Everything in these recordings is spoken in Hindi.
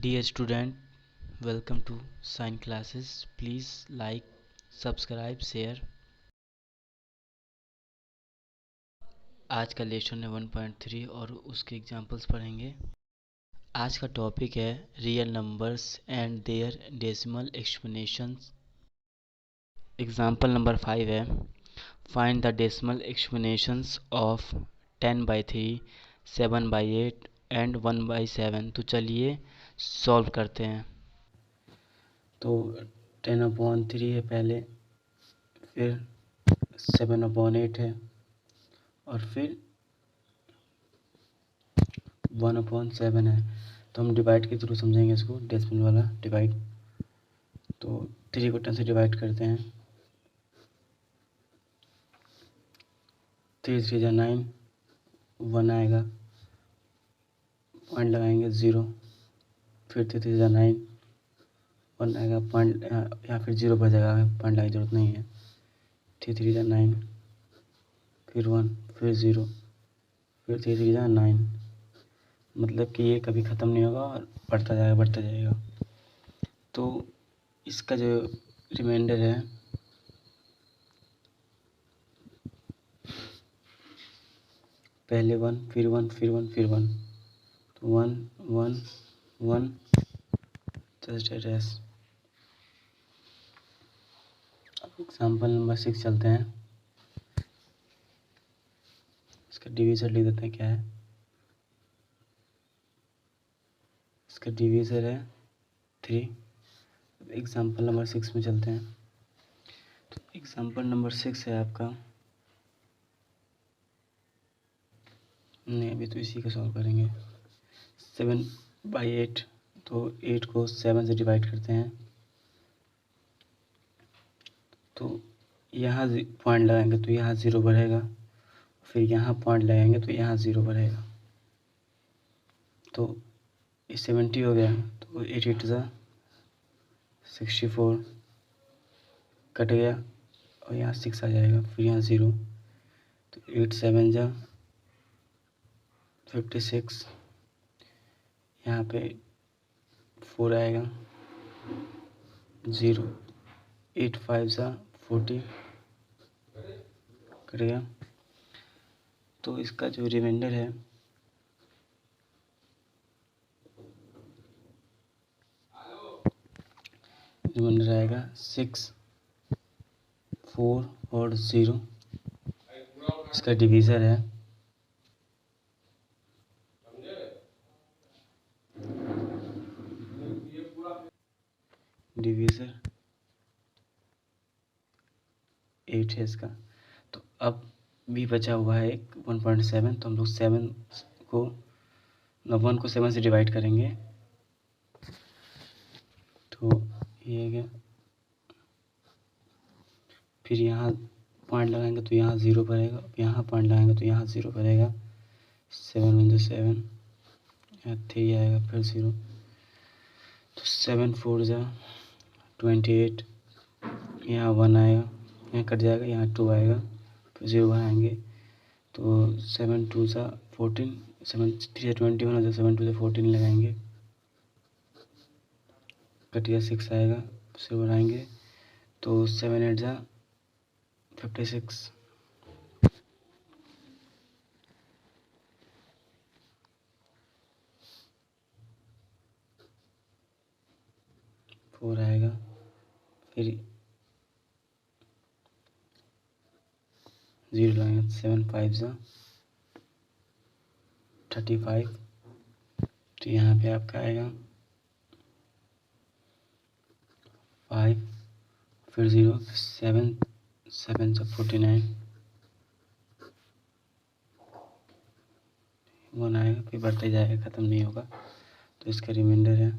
Dear student, welcome to Science classes. Please like, subscribe, share. आज का लेसन है 1.3 और उसके एग्जाम्पल्स पढ़ेंगे। आज का टॉपिक है real numbers and their decimal explanations. Example number 5 है find the decimal explanations of 10/3, 7/8 and 1/7। तो चलिए सॉल्व करते हैं। तो 10/3 है पहले, फिर 7/8 है और फिर 1/7 है। तो हम डिवाइड के थ्रू समझेंगे इसको, डेसिमल वाला डिवाइड। तो 3 को 10 से डिवाइड करते हैं। 3 3 जा 9, 1 आएगा, पॉइंट लगाएंगे 0, फिर 3 3 जा 9, 1 आएगा, पॉइंट यहाँ फिर 0 पर जाएगा, पॉइंट लगाने की जरूरत नहीं है। 3 3 जा 9, फिर 1, फिर 0, फिर 3 3 जा 9। मतलब कि ये कभी ख़त्म नहीं होगा और बढ़ता जाएगा। तो इसका जो रिमाइंडर है पहले 1, फिर 1, फिर 1, फिर 1, तो 1 1 1 जस्ट एड्रेस। अब एग्जाम्पल नंबर 6 चलते हैं। इसका डिवीज़र लिख देते हैं क्या है। इसका डिवीज़र है 3। एग्जाम्पल नंबर 6 में चलते हैं। तो एग्जाम्पल नंबर 6 है आपका, नहीं अभी तो इसी का सॉल्व करेंगे। 7/8, तो 8 को 7 से डिवाइड करते हैं। तो यहाँ पॉइंट लगाएंगे तो यहाँ 0 बढ़ेगा, फिर यहाँ पॉइंट लगाएंगे तो यहाँ 0 बढ़ेगा। तो ये 70 हो गया, तो 8 8 जा 64 कट गया और यहाँ 6 आ जाएगा, फिर यहाँ 0, तो 8 7 जा 56, यहाँ पे 4 आएगा, 0, 8 5 जा 40 कट गया। तो इसका जो रिमाइंडर है आएगा 6 4 और 0। इसका डिवीज़र है डिवीज़र 8 है इसका। तो अब भी बचा हुआ है 1.7, तो हम लोग 7 को 1 को 7 से डिवाइड करेंगे। तो ये गया, फिर यहाँ पॉइंट लगाएंगे तो यहाँ 0 भरेगा, यहाँ पॉइंट लगाएंगे तो यहाँ 0 भरेगा। 7 1 7, यहाँ 3 आएगा, फिर 0, तो 7 4 जा 28, यहाँ 1 आएगा, यहाँ कट जाएगा, यहाँ 2 आएगा, फिर 0 बनाएंगे। तो 7 2 जा 14, 7 3 जा 21 हो जाए, 7 2 जा 14 लगाएंगे, कट गया, 6 आएगा, फिर बनाएंगे। तो 7 8 जा 56, 4 आएगा, फिर 0 लगाएंगे। 7 5 जा 35, तो यहाँ पे आपका आएगा 5, फिर 0, 7 7 जा 49, 1 आएगा, फिर बढ़ते जाएगा, ख़त्म नहीं होगा। तो इसका रिमाइंडर है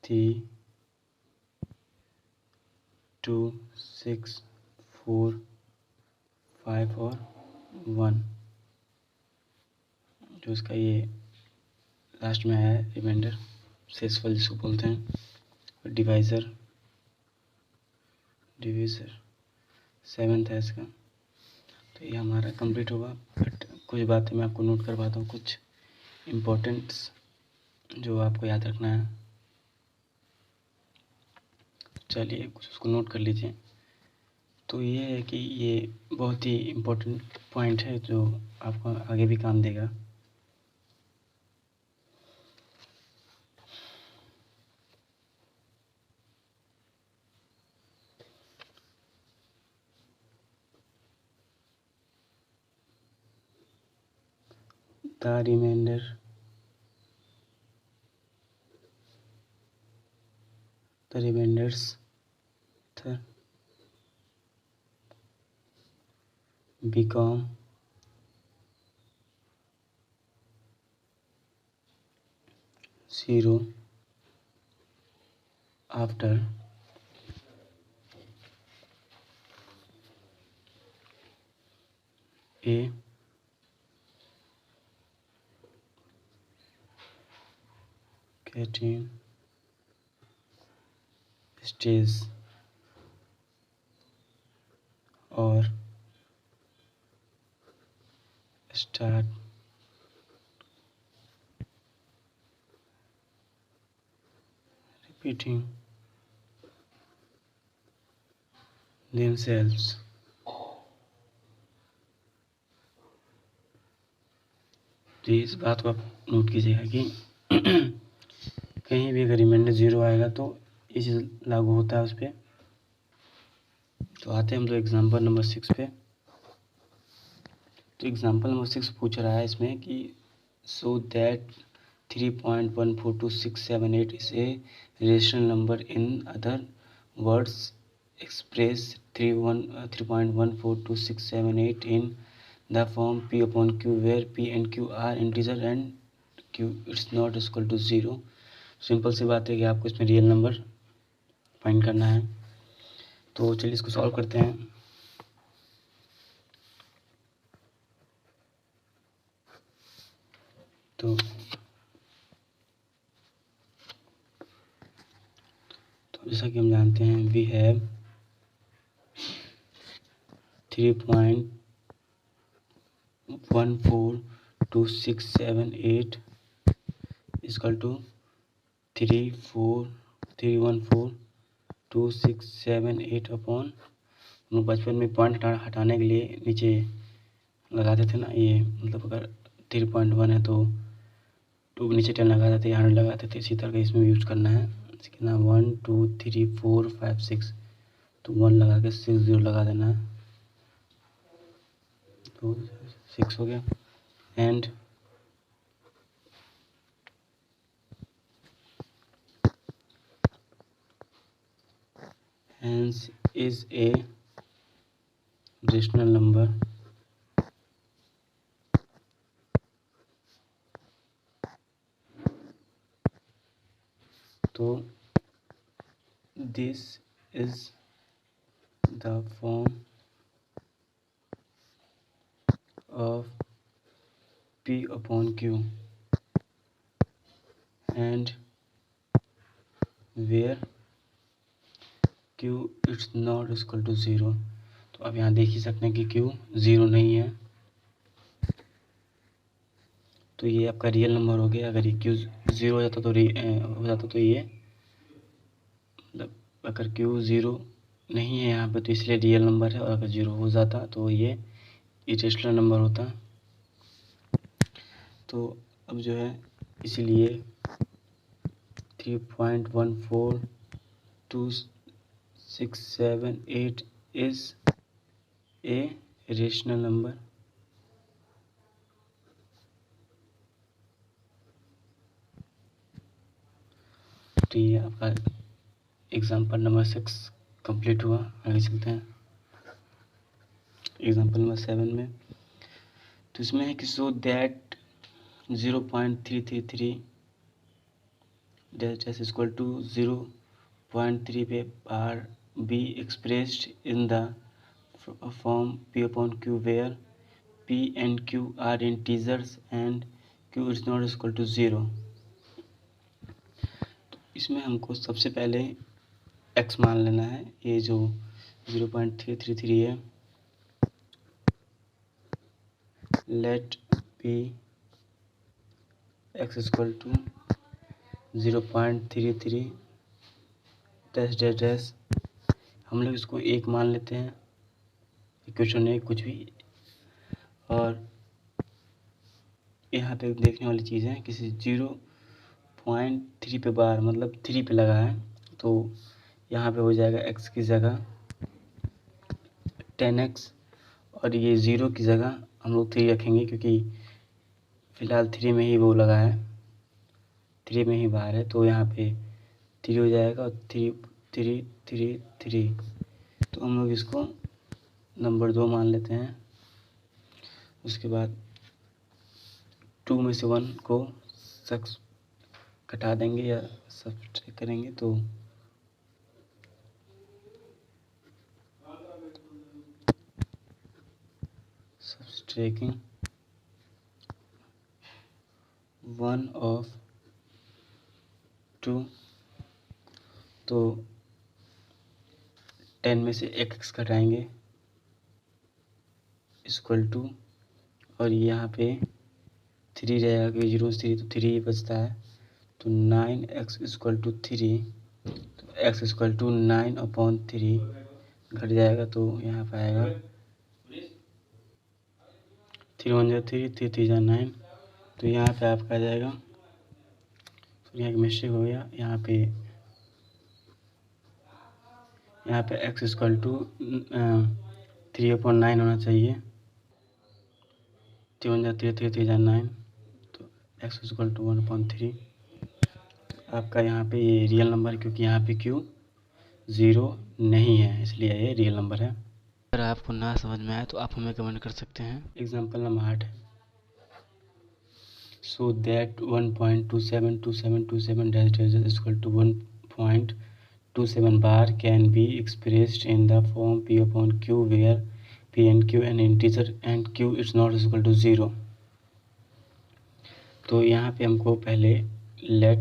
3 2 6 4 5 और 1, जो इसका ये लास्ट में आया है रिमाइंडर, शेषफल जिसको बोलते हैं। डिवाइज़र डिविजर 7 है इसका। तो ये हमारा कंप्लीट होगा, बट कुछ बातें मैं आपको नोट करवाता हूँ, कुछ इम्पोर्टेंट्स जो आपको याद रखना है। चलिए कुछ उसको नोट कर लीजिए। तो ये है कि ये बहुत ही इम्पोर्टेंट पॉइंट है जो आपको आगे भी काम देगा। The reminders become zero after a getting stage or start repeating themselves। तो इस बात को आप नोट कीजिएगा कि कहीं भी अगर रिमाइंडर 0 आएगा तो ये चीज़ लागू होता है उस पर। तो आते हैं हम लोग एग्जाम्पल नंबर 6 पे। तो एग्जाम्पल नंबर 6 पूछ रहा है इसमें कि so that 3.142678 is a rational number, in other words express 3.142678 in the form p upon q where p and q are integer and q is not equal to 0। Simple सी बात है कि आपको इसमें रियल नंबर फाइंड करना है। तो चलिए इसको सॉल्व करते हैं। तो जैसा कि हम जानते हैं we have 3.142678 equal to 3142678 upon, बचपन में पॉइंट हटाने के लिए नीचे लगाते थे ना, ये मतलब अगर 3.1 है तो 2 नीचे 10 लगा देते, 100 लगाते थे। इसी तरह का इसमें यूज करना है। इसके नाम 1 2 3 4 5 6, तो 1 लगा के 6 0 लगा देना है, तो 6 हो गया। And hence is a rational number तो this is the form of p upon q and where q is not equal to 0। तो अब यहाँ देख ही सकते हैं कि q 0 नहीं है, तो ये आपका रियल नंबर हो गया। अगर ये q 0 हो जाता तो ये मतलब अगर q 0 नहीं है यहाँ पे तो इसलिए रियल नंबर है, और अगर 0 हो जाता तो ये इरेशनल नंबर होता। तो अब जो है इसीलिए 3.142678 इज ए रेशनल नंबर। तो ये आपका एग्जाम्पल नंबर 6 कंप्लीट हुआ। आगे चलते हैं एग्जाम्पल नंबर 7 में। तो इसमें है कि so that 0.333 that is equal to 0.3 पे are be expressed in the form p upon q where p and q are integers and q is not equal to 0। तो इसमें हमको सबसे पहले x मान लेना है। ये जो 0.333 है। Let be x equal to 0.33 dash dash dash. हम लोग इसको 1 मान लेते हैं, इक्वेशन है कुछ भी। और यहाँ पे देखने वाली चीज़ है, किसी 0.3 पे बार मतलब 3 पे लगा है, तो यहाँ पे हो जाएगा x की जगह 10x, और ये 0 की जगह हम लोग 3 रखेंगे, क्योंकि फ़िलहाल 3 में ही वो लगा है, 3 में ही बाहर है, तो यहाँ पे 3 हो जाएगा और 3 3 3 3। तो हम लोग इसको नंबर 2 मान लेते हैं। उसके बाद 2 में से 1 को घटा देंगे या सब्ट्रैक्ट करेंगे, तो सब्ट्रैक्टिंग 1 of 2, तो 10 में से x घटाएंगे इक्वल टू, और यहाँ पे 3 रहेगा, क्योंकि 0 से 3 तो 3 बचता है, तो 9x इक्वल टू 3, तो x इक्वल टू 9/3 घट जाएगा, तो यहाँ पर आएगा 3 1 जा 3 3 3 जा 9, तो यहाँ पे आपका आ जाएगा। तो यहाँ एक मिस्टेक हो गया, यहाँ पे x इक्वल टू 3/9 होना चाहिए। 3 1 जा 3 3 3 जा 9, तो x इक्वल टू 1/3 आपका यहाँ पे ये रियल नंबर, क्योंकि यहाँ पे क्यू 0 नहीं है, इसलिए ये रियल नंबर है। अगर आपको ना समझ में आए तो आप हमें कमेंट कर सकते हैं। एग्जाम्पल नंबर 8 है, so that 1.272727 dash dash equal to 1.27 bar can be expressed in the form P/Q where P and Q an integer and Q is not equal to 0। तो यहाँ पे हमको पहले लेट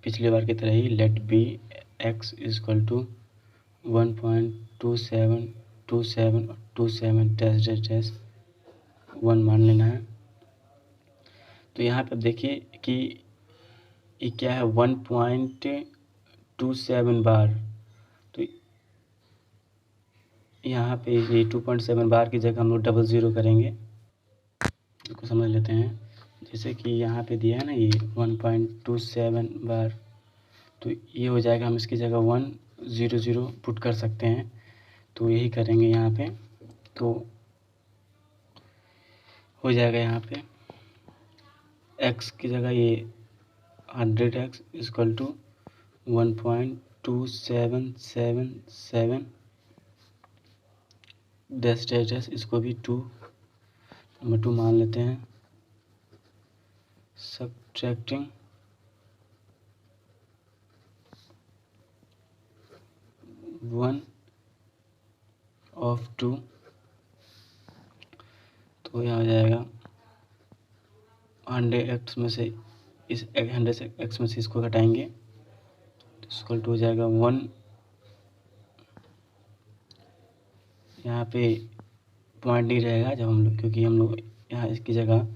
पिछली बार की तरह ही let be x equal to 1.2727 dash dash dash 1 मान लेना है। तो यहाँ पे देखिए कि ये क्या है, 1.27 बार, तो यहाँ पे ये 2.7 बार की जगह हम लोग 00 करेंगे। इसको समझ लेते हैं, जैसे कि यहाँ पे दिया है ना ये 1.27 बार, तो ये हो जाएगा, हम इसकी जगह 100 पुट कर सकते हैं, तो यही करेंगे यहाँ पे। तो हो जाएगा यहाँ पे x की जगह ये 100x equal to 1.2777 dash dash dash, इसको भी नंबर 2 मान लेते हैं। सब्ट्रैक्टिंग 1 of 2, तो यह हो जाएगा 100x में से इस 100x में से इसको घटाएंगे, तो इक्वल टू हो जाएगा 1। यहाँ पे पॉइंट नहीं रहेगा जब हम लोग, क्योंकि हम लोग यहाँ इसकी जगह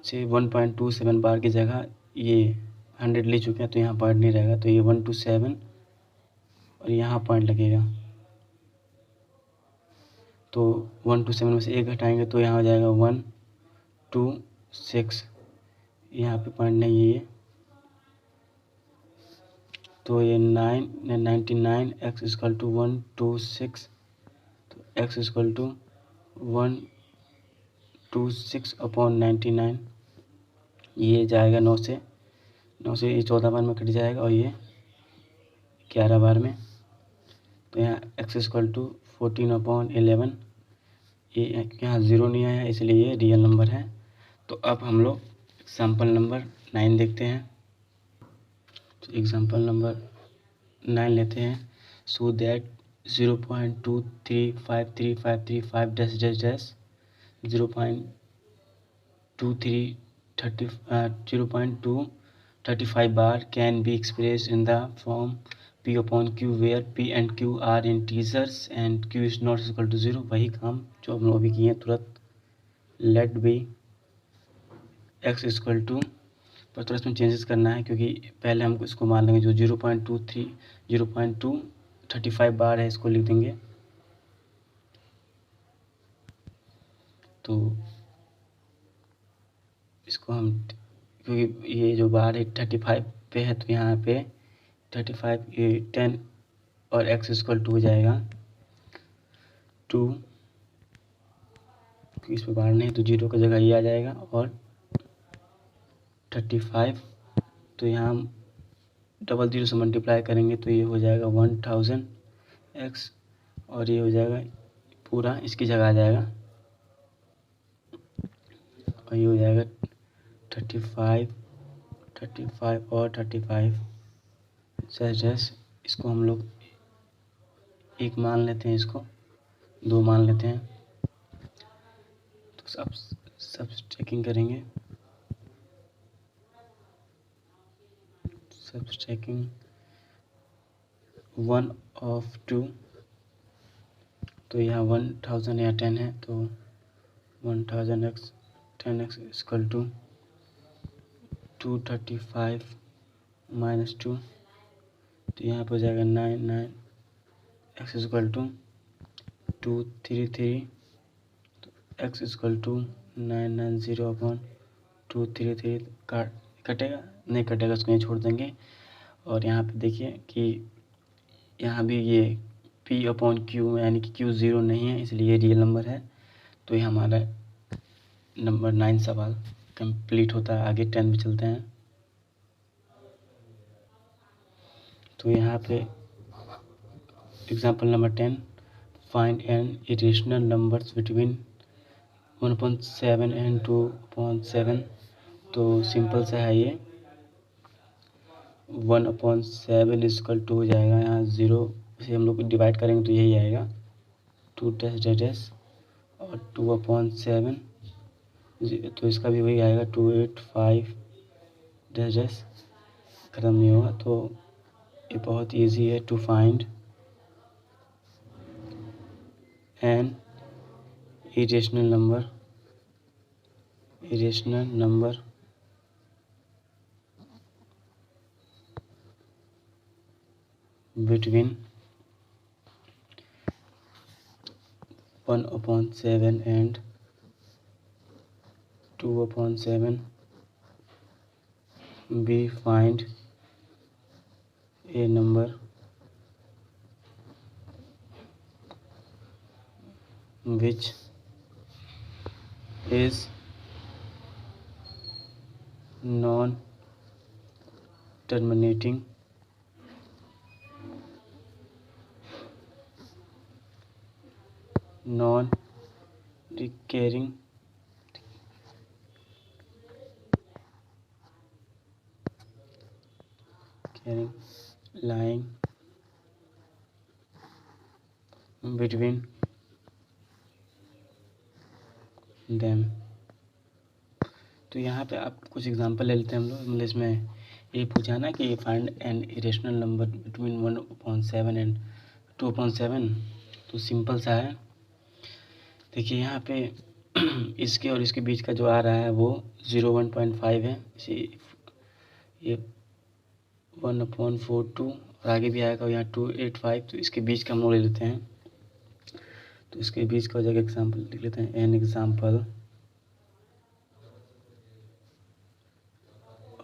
से 1.27 बार की जगह ये 100 ले चुके हैं, तो यहाँ पॉइंट नहीं रहेगा, तो ये 127 और यहाँ पॉइंट लगेगा, तो 127 में से 1 घटाएंगे, तो यहाँ हो जाएगा 126, यहाँ पे पॉइंट नहीं है ये, तो ये 99x इक्वल टू 126, तो x इक्वल टू 126/99, ये जाएगा 9 से ये 14 बार में कट जाएगा, और ये 11 बार में, तो यहाँ x इक्वल टू 14/11, ये यहाँ 0 नहीं आया, इसलिए ये रियल नंबर है। तो अब हम लोग एग्जाम्पल नंबर 9 देखते हैं। तो एग्जाम्पल नंबर 9 लेते हैं। So that 0.2353535 dash dash dash 0.235 bar can be expressed in the form P upon Q where P and Q are integers and Q is not equal to 0, वही काम जो हम लोग अभी किए तुरंत। Let be x equal to, पर थोड़ा इसमें चेंजेस करना है क्योंकि पहले हम इसको मान लेंगे जो 0.235 बार है इसको लिख देंगे। तो इसको हम, क्योंकि ये जो बार है 35 पे है तो यहाँ पे 35 ये 10 और x इक्वल टू हो जाएगा 2, इस पे बार नहीं तो 0 की जगह ये आ जाएगा और 35, तो यहाँ हम डबल 0 से मल्टीप्लाई करेंगे तो ये हो जाएगा 1000 x और ये हो जाएगा पूरा इसकी जगह आ जाएगा और ये हो जाएगा 35 और 35। जैसे इसको हम लोग एक मान लेते हैं, इसको 2 मान लेते हैं। तो सब चेकिंग करेंगे, सबट्रैक्टिंग 1 of 2, तो यहाँ 1000 या 10 है तो 1000x 10x equal to 235 minus 2, तो यहाँ पर हो जाएगा 9x इक्वल टू 233, तो x इक्वल टू 990 अपॉन 233। कटेगा नहीं कटेगा, उसको यहीं छोड़ देंगे। और यहाँ पे देखिए कि यहाँ भी ये P अपॉन Q यानी कि Q 0 नहीं है, इसलिए ये रियल नंबर है। तो ये हमारा नंबर 9 सवाल कंप्लीट होता है। आगे 10 में चलते हैं। तो यहाँ पे example number 10, find an irrational numbers between 1/7 and 2/7। तो सिंपल सा है ये, 1/7 इक्वल टू हो जाएगा यहाँ 0 से हम लोग डिवाइड करेंगे तो यही आएगा 2 डैश और 2/7, तो इसका भी वही आएगा 285 डैश, खत्म नहीं होगा। तो ये बहुत इजी है to find an irrational number between 1/7 and 2/7. We find a number which is non-terminating non-recurring lying between them। तो यहाँ पे आप कुछ एग्जांपल ले लेते हैं हम लोग। मतलब इसमें ये पूछा ना कि find an irrational number between 1/7 and 2/7, तो सिंपल सा है। देखिए यहाँ पे इसके और इसके बीच का जो आ रहा है वो 0.1.5 है, इसी ये 1/42 और आगे भी आएगा यहाँ 285, तो इसके बीच का हम लोग ले लेते हैं। तो इसके बीच का हो जाएगा एग्जाम्पल लिख लेते हैं, an example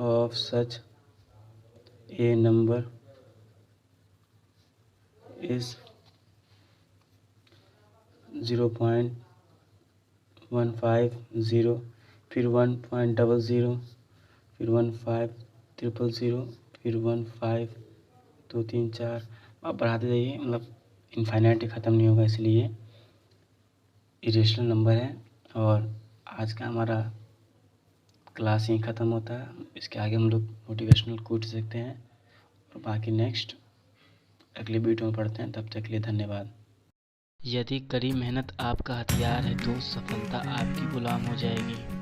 of such A number is 0.150, फिर 1.00, फिर 1500, फिर 15, 2 3 4 आप बढ़ाते जाइए, मतलब इनफाइनाइट ख़त्म नहीं होगा, इसलिए इरेशनल नंबर है। और आज का हमारा क्लास यहीं ख़त्म होता है। इसके आगे हम लोग मोटिवेशनल कोट सीखते हैं और बाकी नेक्स्ट अगले वीडियो में पढ़ते हैं। तब तक के लिए धन्यवाद। यदि कड़ी मेहनत आपका हथियार है तो सफलता आपकी गुलाम हो जाएगी।